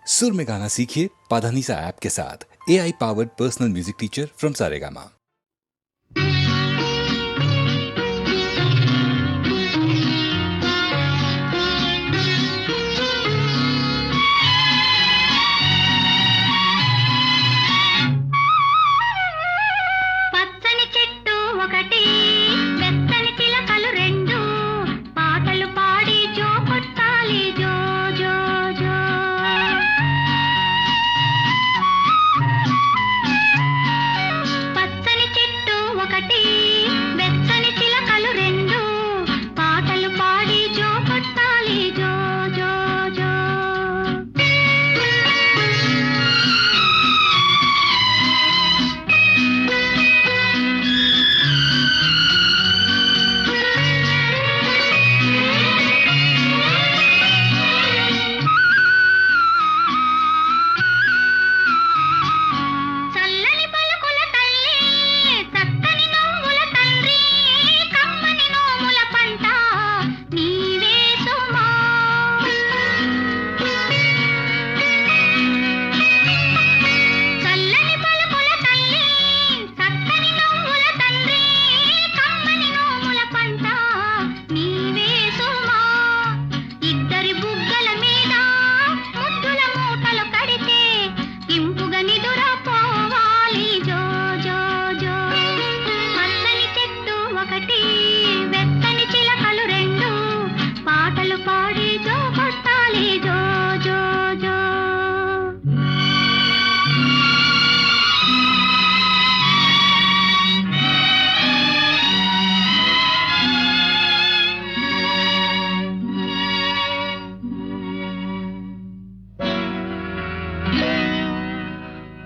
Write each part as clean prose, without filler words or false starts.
सुर में गाना सीखिए पाधानीसा ऐप के साथ। AI powered personal music teacher from Saregama. పచ్చని చెట్టు ఒకటి వెచ్చని చిలకలు రెండు పాటలు పాడి జో కొట్టాలి జో జో జో. పచ్చని చెట్టు ఒకటి వెచ్చని చిలకలు రెండు పాటలు పాడి జో కొట్టాలి జో జో జో. చల్లని పలుకుల తల్లి చక్కని నవ్వుల తండ్రి కమ్మని నోముల పంట నీవే సుమా. చల్లని పలుకుల తల్లి చక్కని నవ్వుల తండ్రి కమ్మని నోముల పంట నీవే సుమా. ఇద్దరి బుగ్గల మీద ముద్దుల మూటలు కడితే ఇంపుగా నిదురపోవాలి జో జో జో. పచ్చని చెట్టు ఒకటి వెచ్చని చిలకలు రెండు పాటలు పాడి జో కొట్టాలి జో జో జో.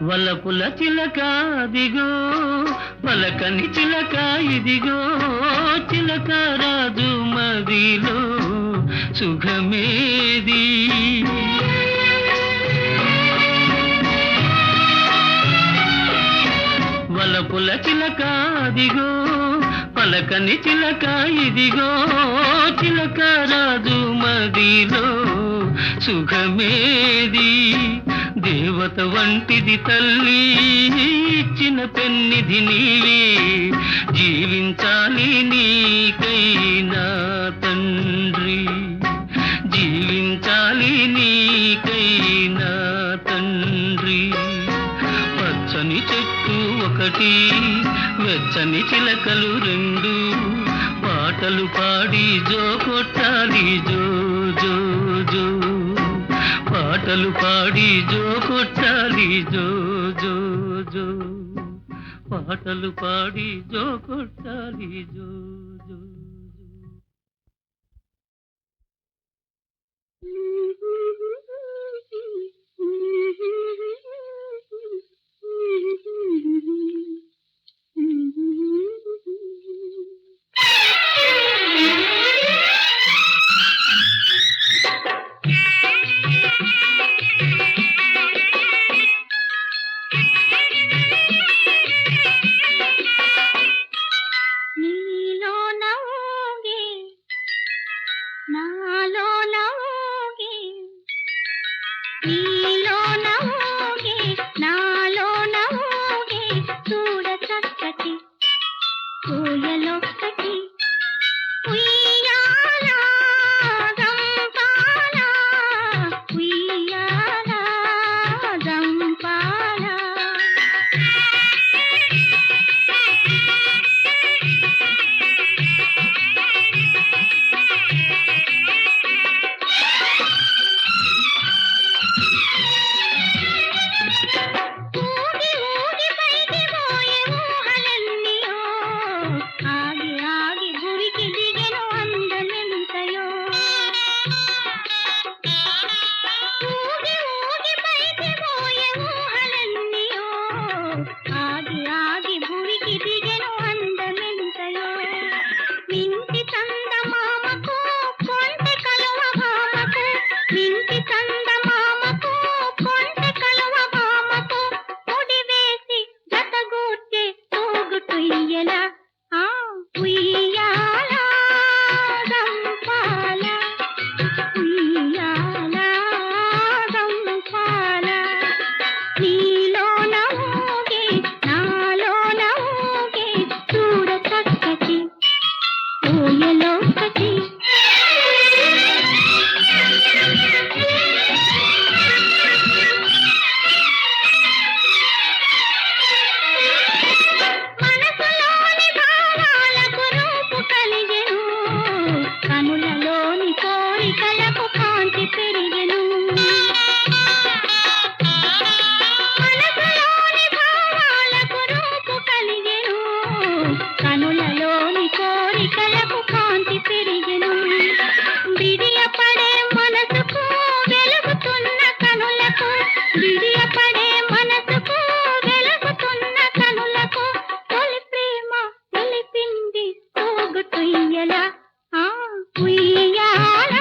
వలపుల చిలక దిగో పలకని చిలక ఇదిగో చిలక రాజు మదిలో సుఖమేది. వలపుల చిలక దిగో పలకని చిలక ఇదిగో చిలక రాజు మదిలో సుఖమేది. దేవత వంటిది తల్లి ఇచ్చిన పెన్నిధి నీవే జీవించాలి నీకైనా తండ్రి జీవించాలి నీకైనా తండ్రి. పచ్చని చెట్టు ఒకటి వెచ్చని చిలకలు రెండు పాటలు పాడి జో కొట్టాలి జో జో జో. పాటలు పాడి జో కొట్టాలి జో జో జో. పాటలు పాడి జో కొట్టాలి జో జో జో. నీలో నవ్వుగే నాలో నవ్వుగే నీలో నవ్వుగే నాలో నవ్వుగే చూడ చక్కటి కోయలొక్కటి ఉయ్యాల రంపాల ఉయ్యాల రంపాల. విడియపడే మనసుకు వెలుగుతున్న కనులకు తొలి ప్రేమ తెలిపింది తోగుతుయ్యల ఉయ్యాల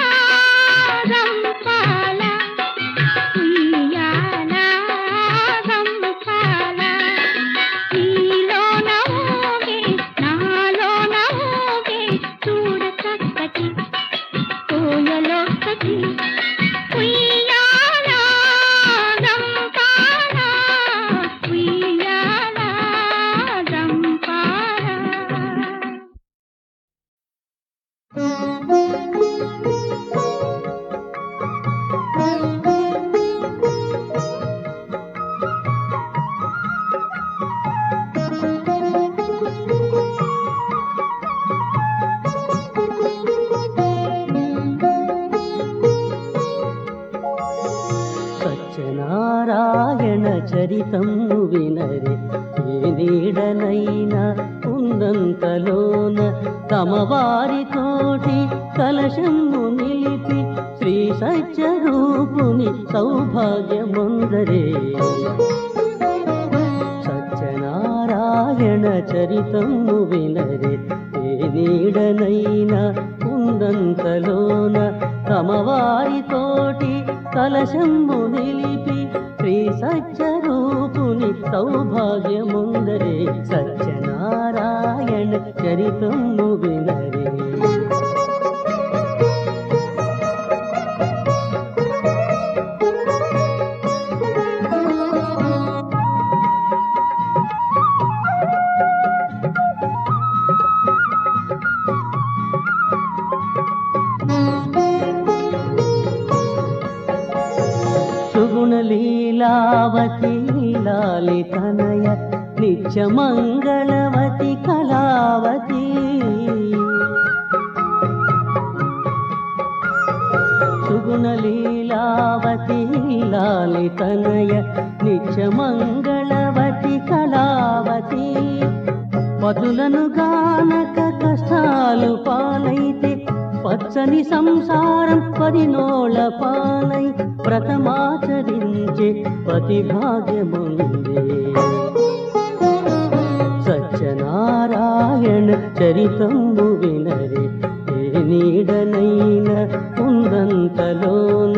రంపాల ఉయ్యాల రంపాల నీలోన ఊగే నాలోన ఊగే చూడ చక్కటి కోయలొక్కటి ఉయ్యాల రంపాల ఉయ్యాల రంపాల. సత్యనారాయణ చరితం వినరే ఏ నీడనైనా ఉన్నంతలోన తమ వారితోటి కలశము నిలిపి శ్రీ సత్యరూపుని సౌభాగ్యముందరే సత్యనారాయణ చరితము వినరే ఏ నీడనైనా ఉన్నంతలోన తమ వారితోటి కలశంబు నిలిపి శ్రీ సత్యరూపుని సౌభాగ్యముందరే సత్యనారాయణ చరితము వినరే సుగుణలీలావతి లాలితనయ నిత్యమంగళవతి కళావతి సుగుణలీలావతి లాలితనయ నిత్యమంగళవతి కళావతి పదులను గానక కష్టాలు పాలైతే పచ్చని సంసారం పదినోళ్ళ పాలై వ్రతమాచరించే పతి భాగ్యముందే సత్యనారాయణ చరితము వినరే ఏ నీడనైన ఉందంతలోన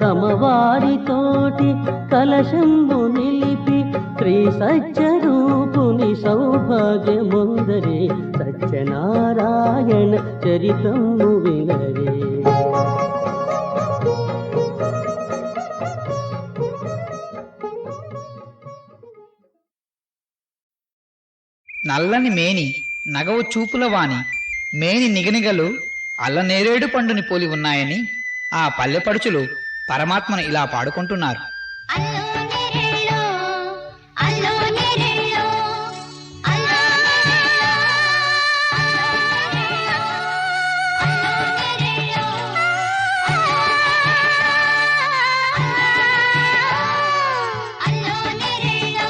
తమ వారితోటి కలశంబు నిలిపి శ్రీ సత్యరూపుని సౌభాగ్యముందరే సత్యనారాయణ చరితము వినరే నల్లని మేని నగవు చూపుల వాణి మేని నిగనిగలు అల్లనేరేడు పండుని పోలి ఉన్నాయని ఆ పల్లెపడుచులు పరమాత్మను ఇలా పాడుకుంటున్నారు. అల్లో నెరెళ్ళో అల్లో నెరెళ్ళో అల్లో నెరెళ్ళో అల్లో నెరెళ్ళో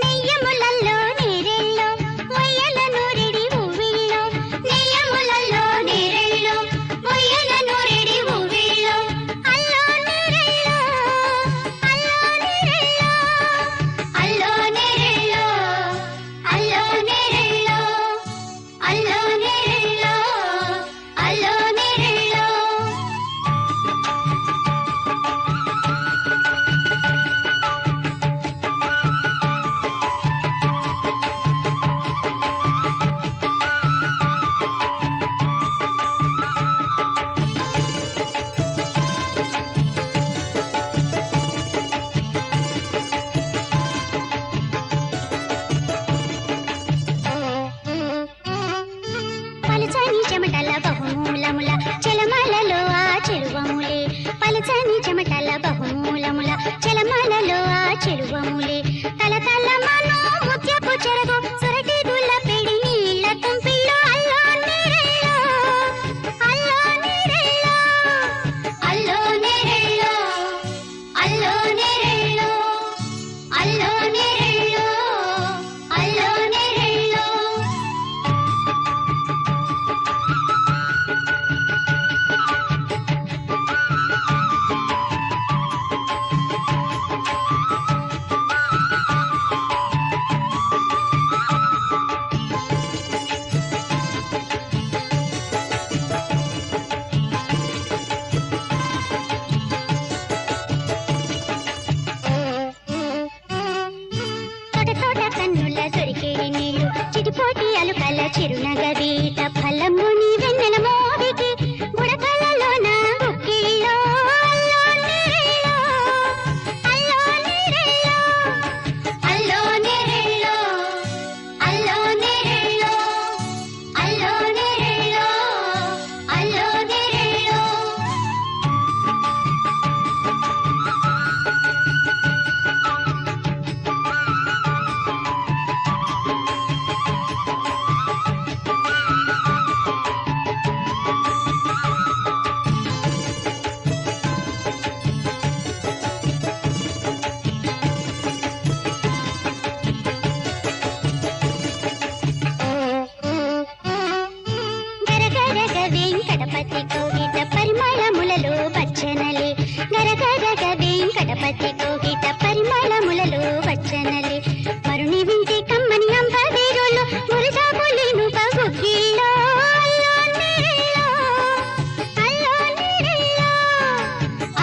నెయ్యములల్లో నెరెళ్ళో మొయ్యల నూరెడి ఉవ్విళ్ళో నెయ్యములల్లో నెరెళ్ళో మొయ్యల నూరెడి ఉవ్విళ్ళో అల్లో నెరెళ్ళో కోటి అలుకల చిరునగవీట ఫలముని వెన్నెల మోవికి బుడకలలోన బుక్కిళ్ళో అల్లో నీరెళ్ళో అల్లో నీరెళ్ళో అల్లో నీరెళ్ళో అల్లో నీరెళ్ళో అల్లో నీరెళ్ళో గరగరగ వెంకటపతి కోగిట పరిమళములలో వచ్చనలే గరగరగ వెంకటపతి కోగిట పరిమళములలో వచ్చనలే మరుని వింటే కమ్మని అంబవీరులు మురిజాబులిను పగుగిళ్ళో అల్లో నీరెళ్ళో అల్లో నీరెళ్ళో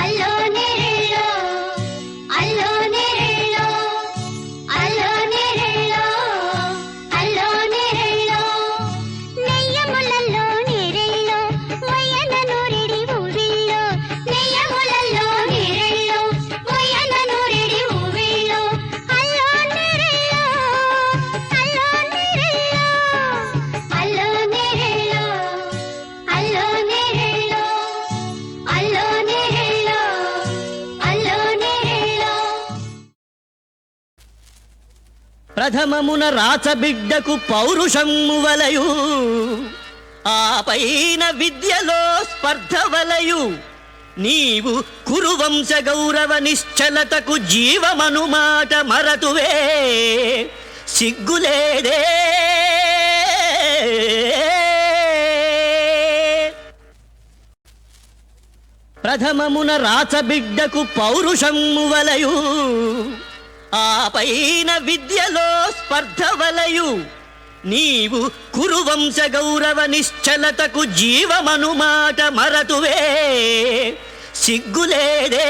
అల్లో నీరెళ్ళో అల్లో నీరెళ్ళో అల్లో నీరెళ్ళో అల్లో నీరెళ్ళో నెయ్యములలో నీరెళ్ళో మొయ్యన నూరెడి ఊవిళ్ళో నెయ్యములలో నీరెళ్ళో మొయ్యన నూరెడి ఊవిళ్ళో అల్లో నీరెళ్ళో అల్లో నీరెళ్ళో అల్లో నీరెళ్ళో అల్లో నీరెళ్ళో అల్లో నీరెళ్ళో అల్లో నీరెళ్ళో ప్రథమమున రాచబిడ్డకు పౌరుషము వలయు ఆ పైన విద్యలో స్పర్ధ వలయు నీవు కురువంశ గౌరవ నిశ్చలతకు జీవమను మాట మరతువే సిగ్గులేదే ప్రథమమున రాచబిడ్డకు పౌరుషము వలయు ఆ పైన విద్యలో స్పర్ధ వలయు నీవు కురువంశ గౌరవ నిశ్చలతకు జీవమను మాట మరతువే సిగ్గులేదే